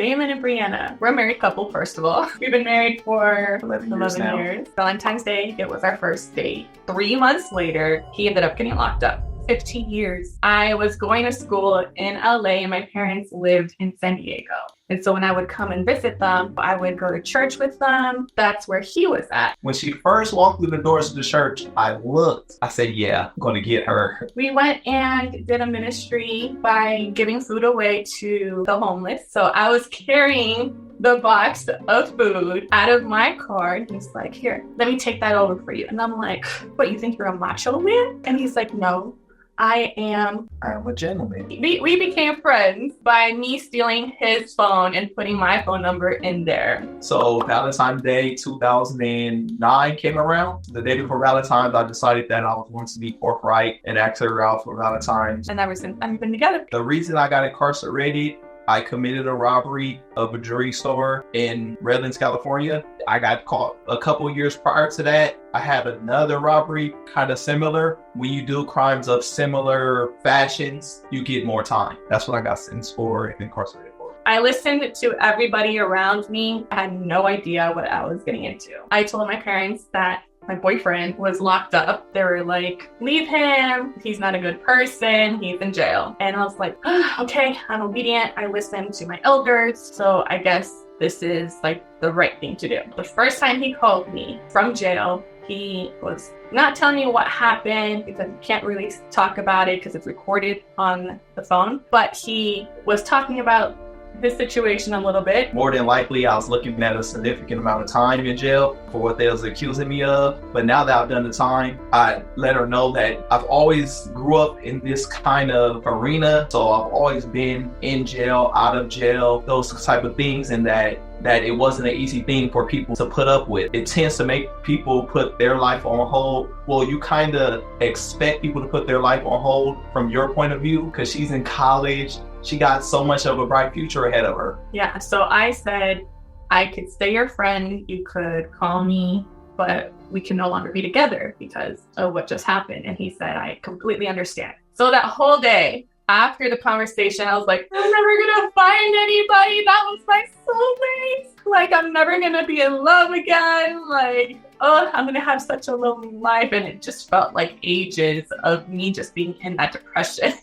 Damon and Briana. We're a married couple, first of all. We've been married for 11 years. Valentine's Day, it was our first date. 3 months later, he ended up getting locked up. 15 years. I was going to school in LA and my parents lived in San Diego. And so when I would come and visit them, I would go to church with them. That's where he was at. When she first walked through the doors of the church, I looked. I said, yeah, I'm going to get her. We went and did a ministry by giving food away to the homeless. So I was carrying the box of food out of my car. And he's like, here, let me take that over for you. And I'm like, what, you think you're a macho man? And he's like, no. I'm a gentleman. We became friends by me stealing his phone and putting my phone number in there. So Valentine's Day 2009 came around. The day before Valentine's, I decided that I was going to be forthright and ask her out for Valentine's. And ever since I've been together. The reason I got incarcerated, I committed a robbery of a jewelry store in Redlands, California. I got caught a couple years prior to that. I had another robbery kind of similar. When you do crimes of similar fashions, you get more time. That's what I got sentenced for and incarcerated for. I listened to everybody around me. I had no idea what I was getting into. I told my parents that my boyfriend was locked up. They were like, leave him. He's not a good person. He's in jail. And I was like, okay, I'm obedient. I listened to my elders. So I guess this is like the right thing to do. The first time he called me from jail, he was not telling me what happened because he can't really talk about it because it's recorded on the phone. But he was talking about his situation a little bit. More than likely, I was looking at a significant amount of time in jail for what they was accusing me of. But now that I've done the time, I let her know that I've always grew up in this kind of arena. So I've always been in jail, out of jail, those type of things, and that it wasn't an easy thing for people to put up with. It tends to make people put their life on hold. Well, you kind of expect people to put their life on hold from your point of view because she's in college. She got so much of a bright future ahead of her. Yeah, so I said, I could stay your friend, you could call me, but we can no longer be together because of what just happened. And he said, I completely understand. So that whole day, after the conversation, I was like, I'm never gonna find anybody. That was my soulmate. Like, I'm never gonna be in love again. Like, oh, I'm gonna have such a lonely life. And it just felt like ages of me just being in that depression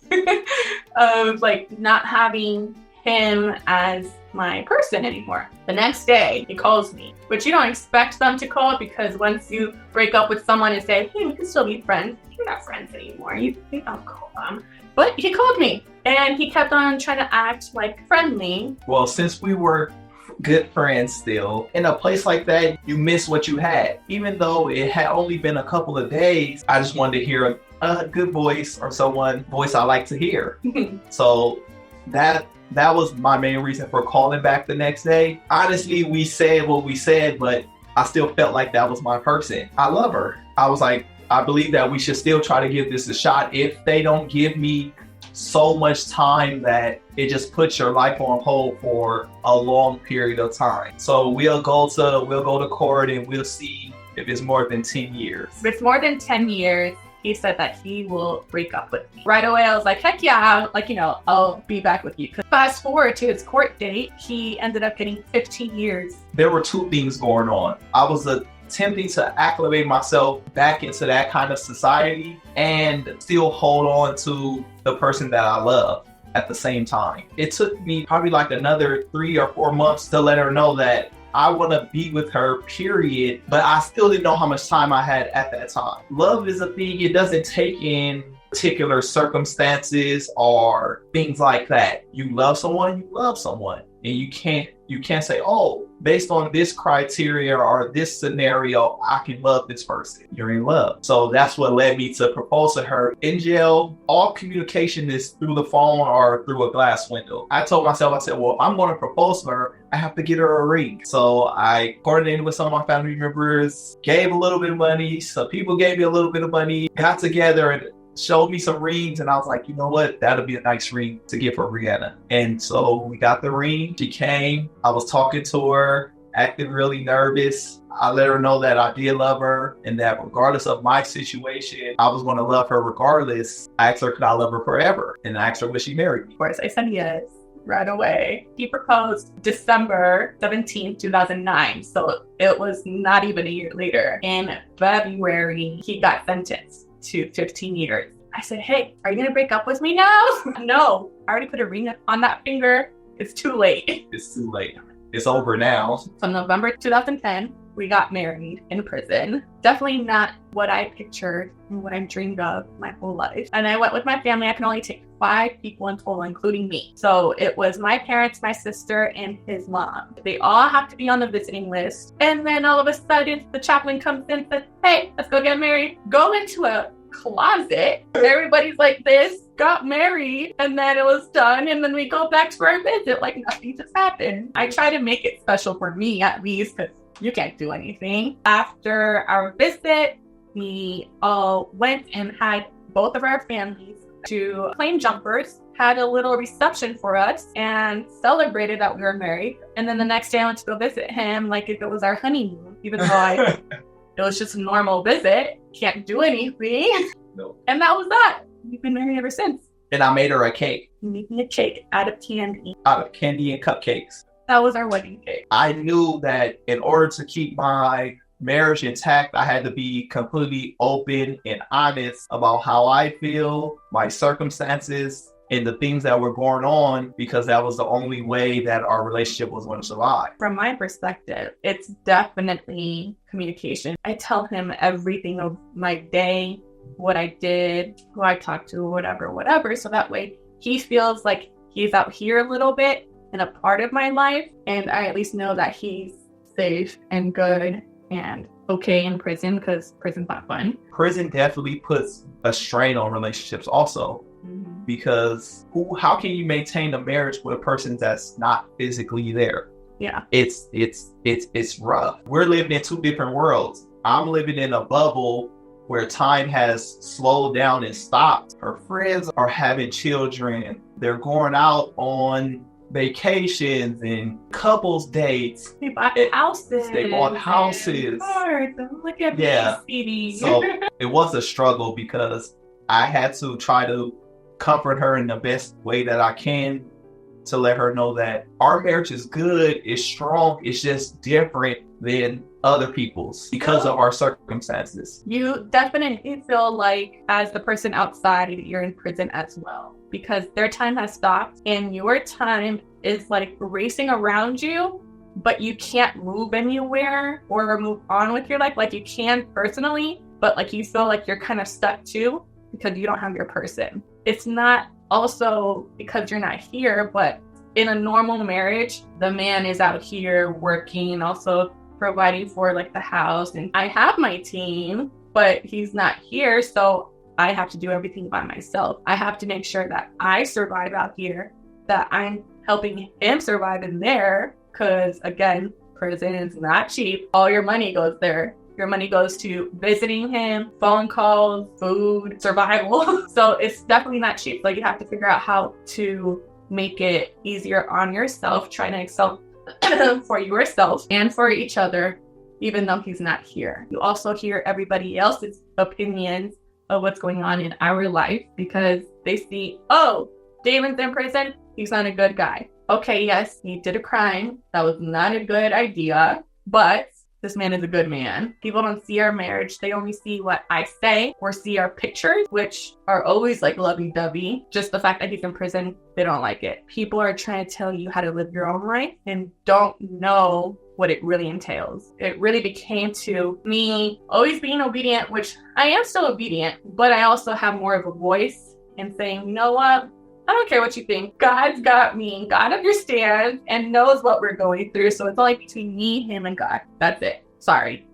of like not having him as my person anymore. The next day, he calls me, which you don't expect them to call because once you break up with someone and say, hey, we can still be friends, you're not friends anymore. You don't call them. But he called me and he kept on trying to act like friendly. Well, since we were good friends still, in a place like that, you miss what you had. Even though it had only been a couple of days, I just wanted to hear a good voice or someone voice I like to hear. So that was my main reason for calling back the next day. Honestly, we said what we said, but I still felt like that was my person. I love her. I was like, I believe that we should still try to give this a shot. If they don't give me so much time that it just puts your life on hold for a long period of time. So we'll go to court and we'll see if it's more than 10 years. If it's more than 10 years, he said that he will break up with me. Right away, I was like, heck yeah, I'll be back with you. Fast forward to his court date, he ended up getting 15 years. There were two things going on. I was attempting to acclimate myself back into that kind of society and still hold on to the person that I love at the same time. It took me probably like another 3 or 4 months to let her know that I want to be with her, period. But I still didn't know how much time I had at that time. Love is a thing. It doesn't take in particular circumstances or things like that. You love someone, you love someone. And you can't say, oh, based on this criteria or this scenario, I can love this person. You're in love. So that's what led me to propose to her. In jail, all communication is through the phone or through a glass window. I told myself, I said, well, if I'm going to propose to her, I have to get her a ring. So I coordinated with some of my family members, gave a little bit of money. Some people gave me a little bit of money, got together and showed me some rings, and I was like, you know what? That'll be a nice ring to get for Briana. And so we got the ring. She came. I was talking to her, acting really nervous. I let her know that I did love her and that regardless of my situation, I was going to love her regardless. I asked her, could I love her forever? And I asked her, would she marry me? Of course, I said yes. right away. He proposed December 17th, 2009. So it was not even a year later. In February, he got sentenced to 15 years. I said, hey, are you going to break up with me now? No, I already put a ring on that finger. It's too late. It's too late. It's over now. So November 2010, we got married in prison. Definitely not what I pictured and what I dreamed of my whole life. And I went with my family. I can only take 5 people in total, including me. So it was my parents, my sister, and his mom. They all have to be on the visiting list. And then all of a sudden, the chaplain comes in and says, hey, let's go get married. Go into a closet. Everybody's like this, got married, and then it was done, and then we go back to our visit like nothing just happened. I try to make it special for me, at least, because you can't do anything. After our visit, we all went and had both of our families to claim jumpers, had a little reception for us, and celebrated that we were married. And then the next day I went to go visit him like if it was our honeymoon, even though it was just a normal visit. Can't do anything. No. And that was that. We've been married ever since. And I made her a cake. Making a cake out of candy. Out of candy and cupcakes. That was our wedding cake. I knew that in order to keep my marriage intact, I had to be completely open and honest about how I feel, my circumstances, and the things that were going on, because that was the only way that our relationship was going to survive. From my perspective, it's definitely communication. I tell him everything of my day, what I did, who I talked to, whatever. So that way he feels like he's out here a little bit and a part of my life. And I at least know that he's safe and good and okay in prison, because prison's not fun. Prison definitely puts a strain on relationships also. Mm-hmm. Because how can you maintain a marriage with a person that's not physically there? Yeah. It's rough. We're living in 2 different worlds. I'm living in a bubble where time has slowed down and stopped. Her friends are having children. They're going out on vacations and couples dates. They bought houses. They bought houses. Look at me. So it was a struggle because I had to try to comfort her in the best way that I can, to let her know that our marriage is good, it's strong, it's just different than other people's because of our circumstances. You definitely feel like, as the person outside, you're in prison as well, because their time has stopped and your time is like racing around you, but you can't move anywhere or move on with your life like you can personally, but like you feel like you're kind of stuck too because you don't have your person. It's not also because you're not here, but in a normal marriage, the man is out here working, also providing for like the house. And I have my team, but he's not here. So I have to do everything by myself. I have to make sure that I survive out here, that I'm helping him survive in there. Because again, prison is not cheap. All your money goes there. Your money goes to visiting him, phone calls, food, survival. So it's definitely not cheap. So you have to figure out how to make it easier on yourself, trying to excel for yourself and for each other, even though he's not here. You also hear everybody else's opinions of what's going on in our life, because they see, oh, Damon's in prison. He's not a good guy. Okay, yes, he did a crime. That was not a good idea, but this man is a good man. People don't see our marriage. They only see what I say or see our pictures, which are always like lovey-dovey. Just the fact that he's in prison, they don't like it. People are trying to tell you how to live your own life and don't know what it really entails. It really became to me always being obedient, which I am still obedient, but I also have more of a voice in saying, you know what? I don't care what you think. God's got me. God understands and knows what we're going through. So it's only between me, him, and God. That's it. Sorry.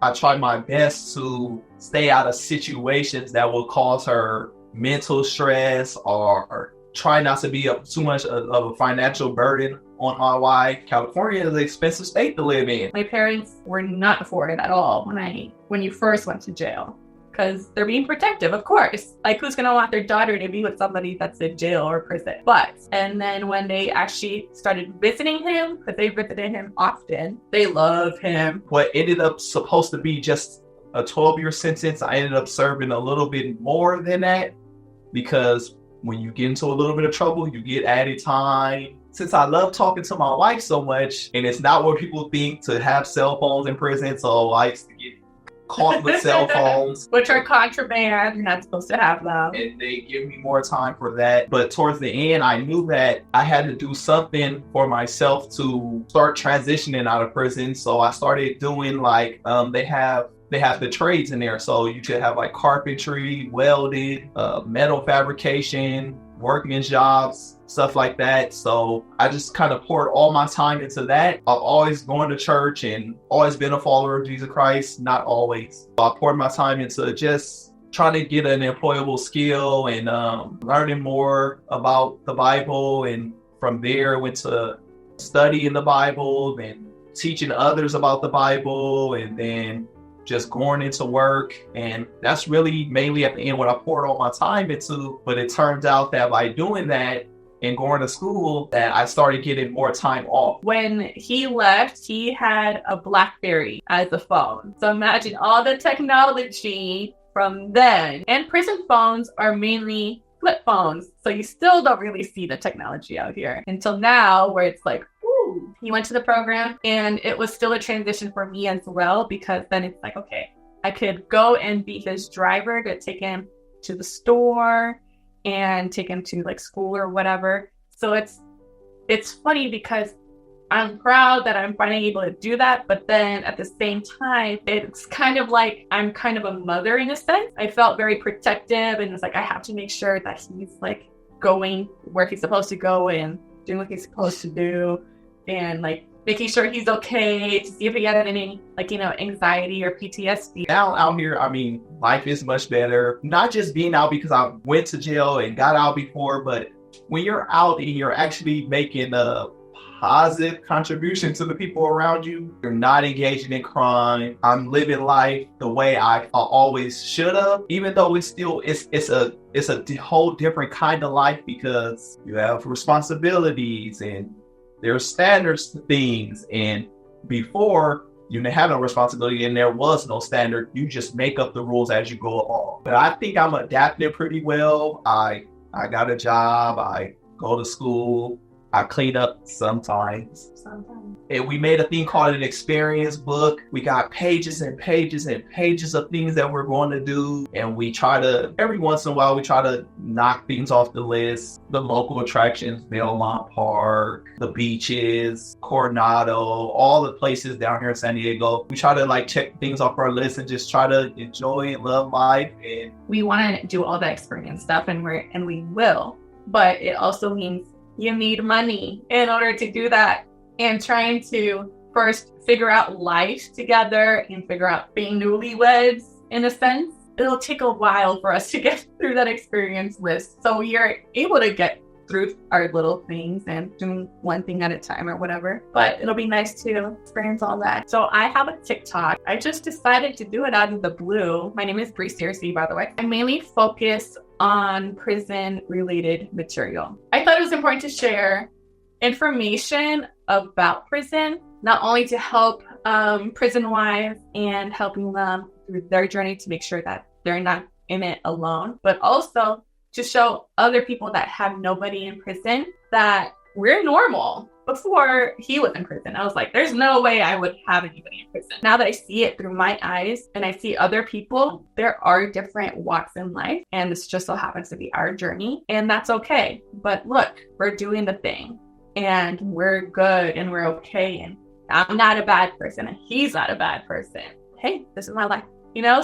I try my best to stay out of situations that will cause her mental stress, or try not to be too much of a financial burden on my wife. California is an expensive state to live in. My parents were not for it at all when you first went to jail. Because they're being protective, of course. Like, who's going to want their daughter to be with somebody that's in jail or prison? And then when they actually started visiting him, because they visited him often, they love him. What ended up supposed to be just a 12-year sentence, I ended up serving a little bit more than that, because when you get into a little bit of trouble, you get added time. Since I love talking to my wife so much, and it's not what people think to have cell phones in prison, so I used to get caught with cell phones. Which are contraband. You're not supposed to have them. And they give me more time for that. But towards the end, I knew that I had to do something for myself to start transitioning out of prison. So I started doing like, they have the trades in there. So you could have like carpentry, welding, metal fabrication, workman's jobs, stuff like that. So I just kind of poured all my time into that. I've always gone to church and always been a follower of Jesus Christ. Not always. I poured my time into just trying to get an employable skill and learning more about the Bible. And from there, went to studying the Bible and teaching others about the Bible, and then just going into work. And that's really mainly at the end what I poured all my time into. But it turns out that by doing that and going to school, that I started getting more time off. When he left, he had a BlackBerry as a phone. So imagine all the technology from then. And prison phones are mainly flip phones. So you still don't really see the technology out here until now, where it's like, he went to the program, and it was still a transition for me as well, because then it's like, okay, I could go and be his driver to take him to the store and take him to like school or whatever. So it's funny because I'm proud that I'm finally able to do that. But then at the same time, it's kind of like I'm kind of a mother in a sense. I felt very protective, and it's like I have to make sure that he's like going where he's supposed to go and doing what he's supposed to do, and like making sure he's okay, to see if he had any like, anxiety or PTSD. Now out here, I mean, life is much better. Not just being out because I went to jail and got out before, but when you're out and you're actually making a positive contribution to the people around you, you're not engaging in crime. I'm living life the way I always should have, even though it's a whole different kind of life, because you have responsibilities and there's standards to things. And before, you didn't have no responsibility and there was no standard. You just make up the rules as you go along. But I think I'm adapting pretty well. I got a job. I go to school. I clean up sometimes. And we made a thing called an experience book. We got pages and pages and pages of things that we're going to do. And we try to, every once in a while, we try to knock things off the list. The local attractions, Belmont Park, the beaches, Coronado, all the places down here in San Diego. We try to like check things off our list and just try to enjoy and love life. And we want to do all that experience stuff, and we will. But it also means you need money in order to do that. And trying to first figure out life together and figure out being newlyweds in a sense, it'll take a while for us to get through that experience list. So you're able to get through our little things and doing one thing at a time or whatever. But it'll be nice to experience all that. So I have a TikTok. I just decided to do it out of the blue. My name is Bree Searcy, by the way. I mainly focus on prison-related material. I thought it was important to share information about prison, not only to help prison wives and helping them through their journey to make sure that they're not in it alone, but also to show other people that have nobody in prison that we're normal. Before he was in prison, I was like, there's no way I would have anybody in prison. Now that I see it through my eyes and I see other people, there are different walks in life, and this just so happens to be our journey, and that's okay. But look, we're doing the thing, and we're good, and we're okay, and I'm not a bad person, and he's not a bad person. Hey, this is my life,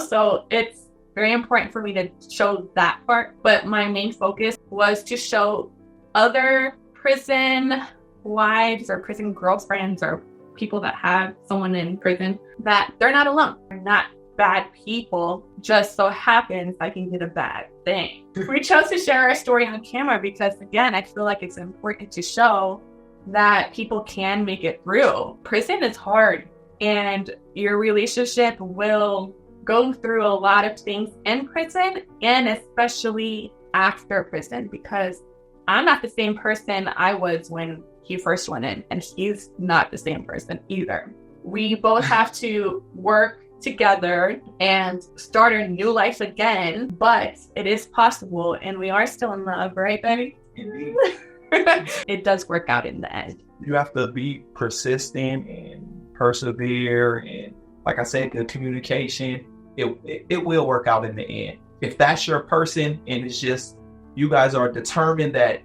So it's very important for me to show that part. But my main focus was to show other prison wives or prison girlfriends or people that have someone in prison that they're not alone. They're not bad people. Just so happens I can get a bad thing. We chose to share our story on camera because, again, I feel like it's important to show that people can make it through. Prison is hard, and your relationship will go through a lot of things in prison, and especially after prison, because I'm not the same person I was when he first went in, and he's not the same person either. We both have to work together and start a new life again, but it is possible, and we are still in love, right, baby? Indeed. It does work out in the end. You have to be persistent and persevere, and like I said, good communication. It will work out in the end. If that's your person and it's just you guys are determined that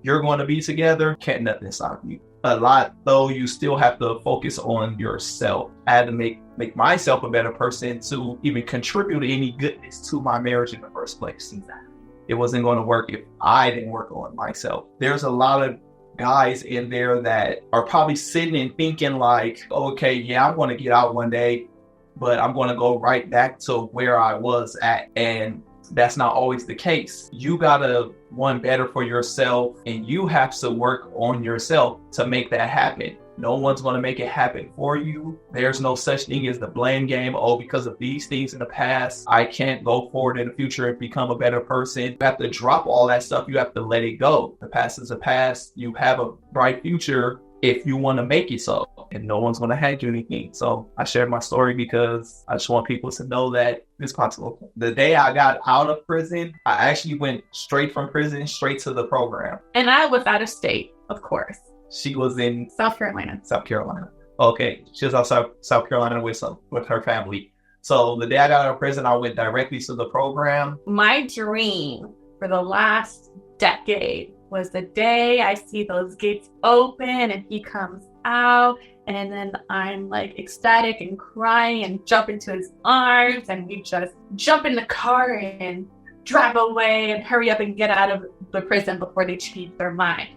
you're going to be together, can't nothing stop you. A lot though, you still have to focus on yourself. I had to make myself a better person to even contribute any goodness to my marriage in the first place. Exactly. It wasn't going to work if I didn't work on myself. There's a lot of guys in there that are probably sitting and thinking like, okay, yeah, I'm going to get out one day, but I'm going to go right back to where I was at. And that's not always the case. You gotta want better for yourself, and you have to work on yourself to make that happen. No one's going to make it happen for you. There's no such thing as the blame game. Oh, because of these things in the past, I can't go forward in the future and become a better person. You have to drop all that stuff. You have to let it go. The past is the past. You have a bright future if you want to make it so. And no one's going to hand you anything. So I shared my story because I just want people to know that it's possible. The day I got out of prison, I actually went straight from prison, straight to the program. And I was out of state, of course. She was in South Carolina. South Carolina. Okay. She was out South Carolina with her family. So the day I got out of prison, I went directly to the program. My dream for the last decade was the day I see those gates open and he comes out, and then I'm like ecstatic and crying and jump into his arms, and we just jump in the car and drive away and hurry up and get out of the prison before they change their mind.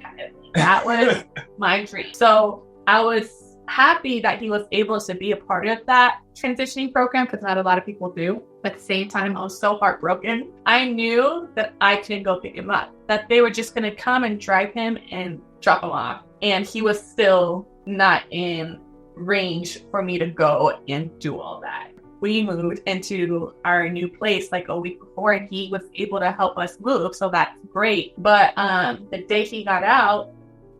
That was my dream. So I was happy that he was able to be a part of that transitioning program, because not a lot of people do. At the same time, I was so heartbroken. I knew that I couldn't go pick him up, that they were just going to come and drive him and drop him off. And he was still not in range for me to go and do all that. We moved into our new place like a week before, and he was able to help us move. So that's great. But the day he got out,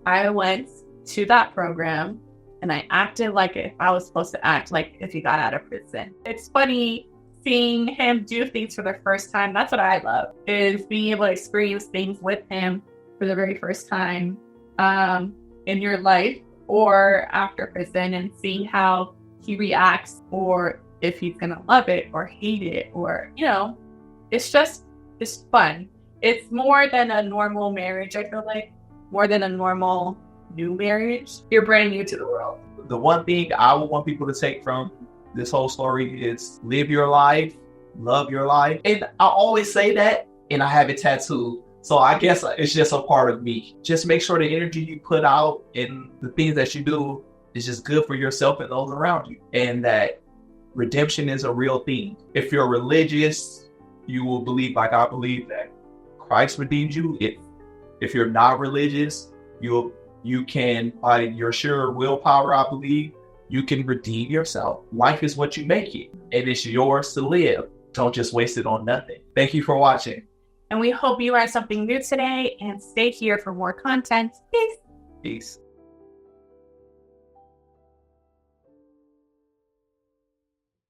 I went to that program and I acted like if I was supposed to act like if he got out of prison. It's funny seeing him do things for the first time. That's what I love, is being able to experience things with him for the very first time in your life or after prison, and see how he reacts, or if he's gonna love it or hate it, or, you know, it's fun. It's more than a normal marriage, I feel like. More than a normal new marriage. You're brand new to the world. The one thing I would want people to take from this whole story is live your life, love your life. And I always say that, and I have it tattooed. So I guess it's just a part of me. Just make sure the energy you put out and the things that you do is just good for yourself and those around you. And that redemption is a real thing. If you're religious, you will believe, like I believe, that Christ redeemed you. If you're not religious, you can, by your sheer willpower, I believe, you can redeem yourself. Life is what you make it, and it's yours to live. Don't just waste it on nothing. Thank you for watching. And we hope you learned something new today, and stay here for more content. Peace. Peace.